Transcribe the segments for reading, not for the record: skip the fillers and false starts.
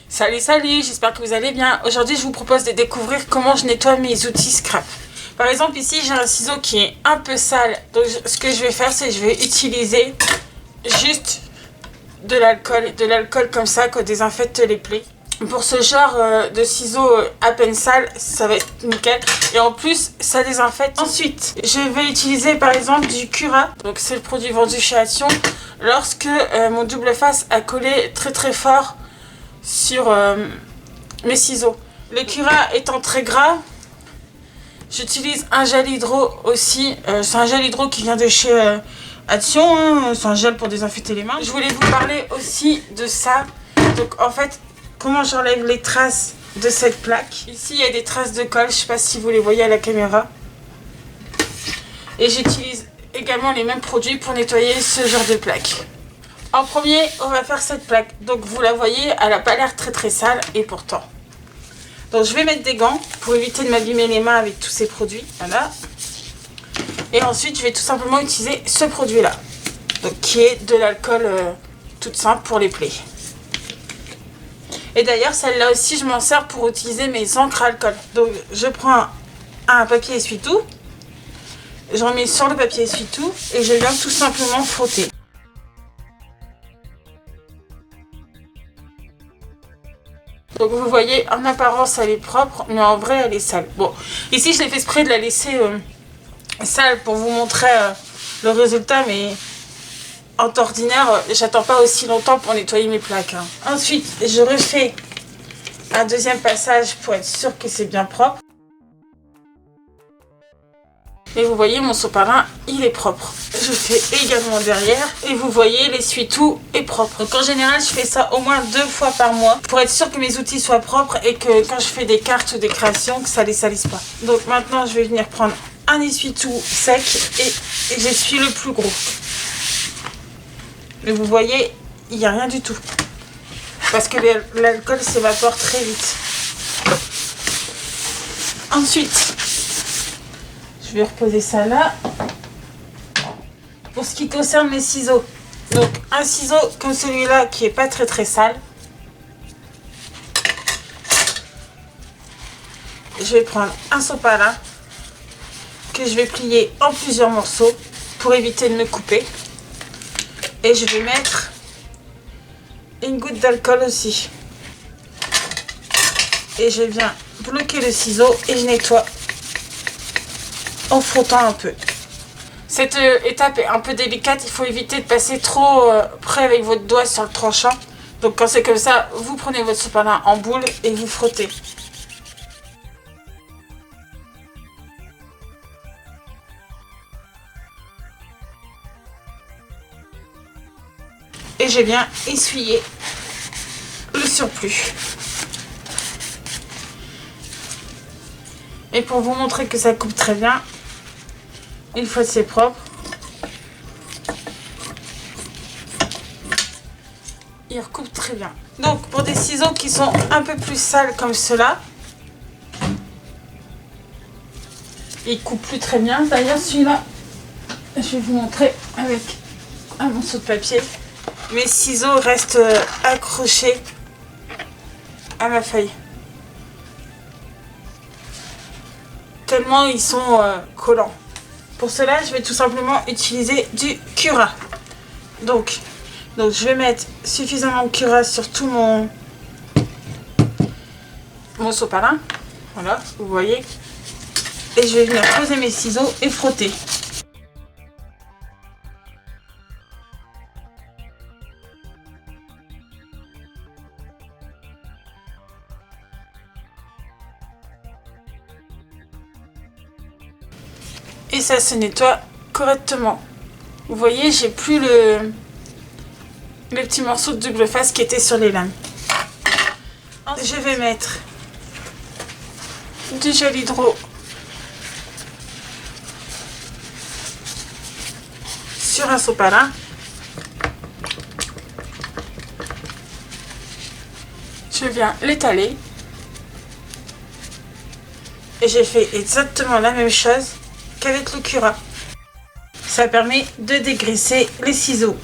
Salut, j'espère que vous allez bien. Aujourd'hui, je vous propose de découvrir comment je nettoie mes outils scrap. Par exemple, ici, j'ai un ciseau qui est un peu sale. Donc, ce que je vais faire, c'est que je vais utiliser juste de l'alcool comme ça, qui désinfecte les plaies. Pour ce genre de ciseaux à peine sales, ça va être nickel. Et en plus, ça désinfecte. Ensuite, je vais utiliser par exemple du Cura. Donc, c'est le produit vendu chez Action. Lorsque mon double face a collé très fort sur mes ciseaux. Le Cura étant très gras, j'utilise un gel hydro aussi. C'est un gel hydro qui vient de chez Action. Hein. C'est un gel pour désinfecter les mains. Je voulais vous parler aussi de ça. Donc en fait, comment j'enlève les traces de cette plaque. Ici, il y a des traces de colle. Je ne sais pas si vous les voyez à la caméra. Et j'utilise également les mêmes produits pour nettoyer ce genre de plaque. En premier, on va faire cette plaque. Donc vous la voyez, elle n'a pas l'air très sale et pourtant. Donc je vais mettre des gants pour éviter de m'abîmer les mains avec tous ces produits. Voilà. Et ensuite, je vais tout simplement utiliser ce produit-là. Donc qui est de l'alcool toute simple pour les plaies. Et d'ailleurs, celle-là aussi, je m'en sers pour utiliser mes encres à alcool. Donc je prends un papier essuie-tout. J'en mets sur le papier essuie-tout et je viens tout simplement frotter. Donc vous voyez, en apparence elle est propre, mais en vrai elle est sale. Bon, ici je l'ai fait exprès de la laisser sale pour vous montrer le résultat, mais en temps ordinaire, j'attends pas aussi longtemps pour nettoyer mes plaques. Hein. Ensuite, je refais un deuxième passage pour être sûr que c'est bien propre. Et vous voyez, mon sopalin, il est propre. Je fais également derrière. Et vous voyez, l'essuie-tout est propre. Donc en général, je fais ça au moins 2 fois par mois pour être sûr que mes outils soient propres et que quand je fais des cartes ou des créations, que ça les salisse pas. Donc maintenant, je vais venir prendre un essuie-tout sec et j'essuie le plus gros. Et vous voyez, il n'y a rien du tout. Parce que l'alcool s'évapore très vite. Ensuite, je vais reposer ça là. Pour ce qui concerne les ciseaux, donc un ciseau comme celui-là qui est pas très sale. Je vais prendre un sopalin que je vais plier en plusieurs morceaux pour éviter de me couper. Et je vais mettre une goutte d'alcool aussi. Et je viens bloquer le ciseau et je nettoie en frottant un peu. Cette étape est un peu délicate, il faut éviter de passer trop près avec votre doigt sur le tranchant. Donc quand c'est comme ça, vous prenez votre sopalin en boule et vous frottez. Et j'ai bien essuyé le surplus. Et pour vous montrer que ça coupe très bien, une fois que c'est propre, il recoupe très bien. Donc pour des ciseaux qui sont un peu plus sales comme ceux-là, ils coupent plus très bien. D'ailleurs celui-là, je vais vous montrer avec un morceau de papier. Mes ciseaux restent accrochés à ma feuille. Tellement ils sont collants. Pour cela, je vais tout simplement utiliser du Cura. Donc je vais mettre suffisamment de Cura sur tout mon sopalin. Voilà, vous voyez. Et je vais venir poser mes ciseaux et frotter. Et ça se nettoie correctement. Vous voyez, j'ai plus le petit morceau de double face qui était sur les lames. Je vais mettre du gel hydro sur un sopalin. Je viens l'étaler. Et j'ai fait exactement la même chose qu'avec le Cura. Ça permet de dégraisser les ciseaux.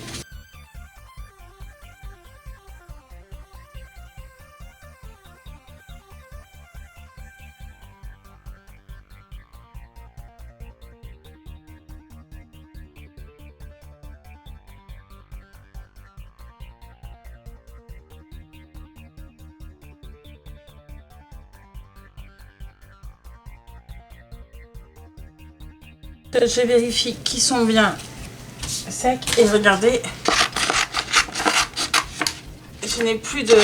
Je vérifie qu'ils sont bien secs. Et regardez, je n'ai plus de...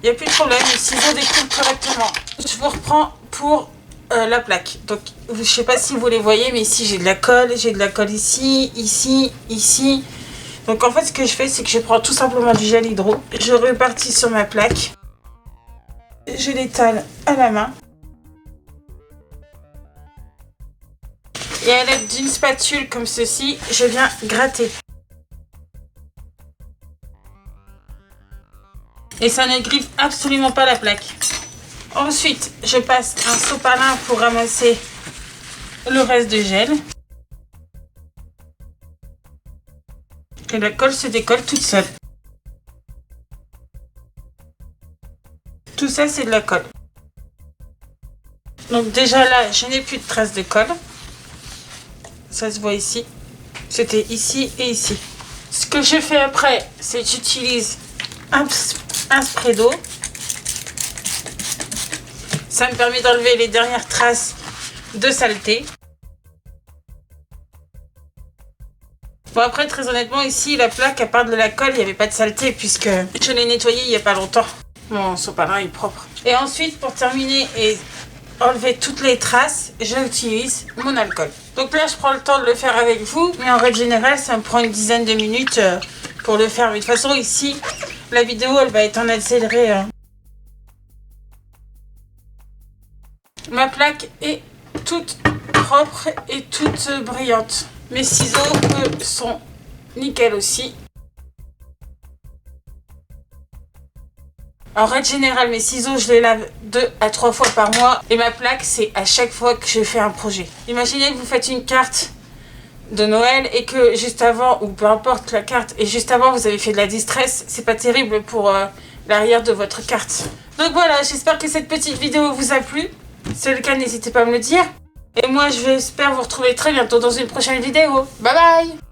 Il n'y a plus de problème, le ciseau découpe correctement. Je vous reprends pour la plaque. Donc, je ne sais pas si vous les voyez, mais ici j'ai de la colle ici, ici, ici. Donc en fait, ce que je fais, c'est que je prends tout simplement du gel hydro. Je répartis sur ma plaque. Je l'étale à la main. Et à l'aide d'une spatule comme ceci, je viens gratter. Et ça ne griffe absolument pas la plaque. Ensuite, je passe un sopalin pour ramasser le reste de gel. Et la colle se décolle toute seule. Tout ça, c'est de la colle. Donc déjà là, je n'ai plus de traces de colle. Ça se voit ici. C'était ici et ici. Ce que je fais après, c'est que j'utilise un spray d'eau. Ça me permet d'enlever les dernières traces de saleté. Bon après, très honnêtement, ici, la plaque, à part de la colle, il n'y avait pas de saleté puisque je l'ai nettoyé il n'y a pas longtemps. Mon sopalin est propre. Et ensuite, pour terminer et enlever toutes les traces, j'utilise mon alcool. Donc là, je prends le temps de le faire avec vous, mais en règle générale, ça me prend une dizaine de minutes pour le faire. Mais de toute façon, ici, la vidéo, elle va être en accéléré. Ma plaque est toute propre et toute brillante. Mes ciseaux, eux, sont nickel aussi. En règle générale, mes ciseaux, je les lave 2 à 3 fois par mois. Et ma plaque, c'est à chaque fois que je fais un projet. Imaginez que vous faites une carte de Noël et que juste avant, ou peu importe la carte, et juste avant, vous avez fait de la distress. C'est pas terrible pour l'arrière de votre carte. Donc voilà, j'espère que cette petite vidéo vous a plu. Si c'est le cas, n'hésitez pas à me le dire. Et moi, j'espère vous retrouver très bientôt dans une prochaine vidéo. Bye bye!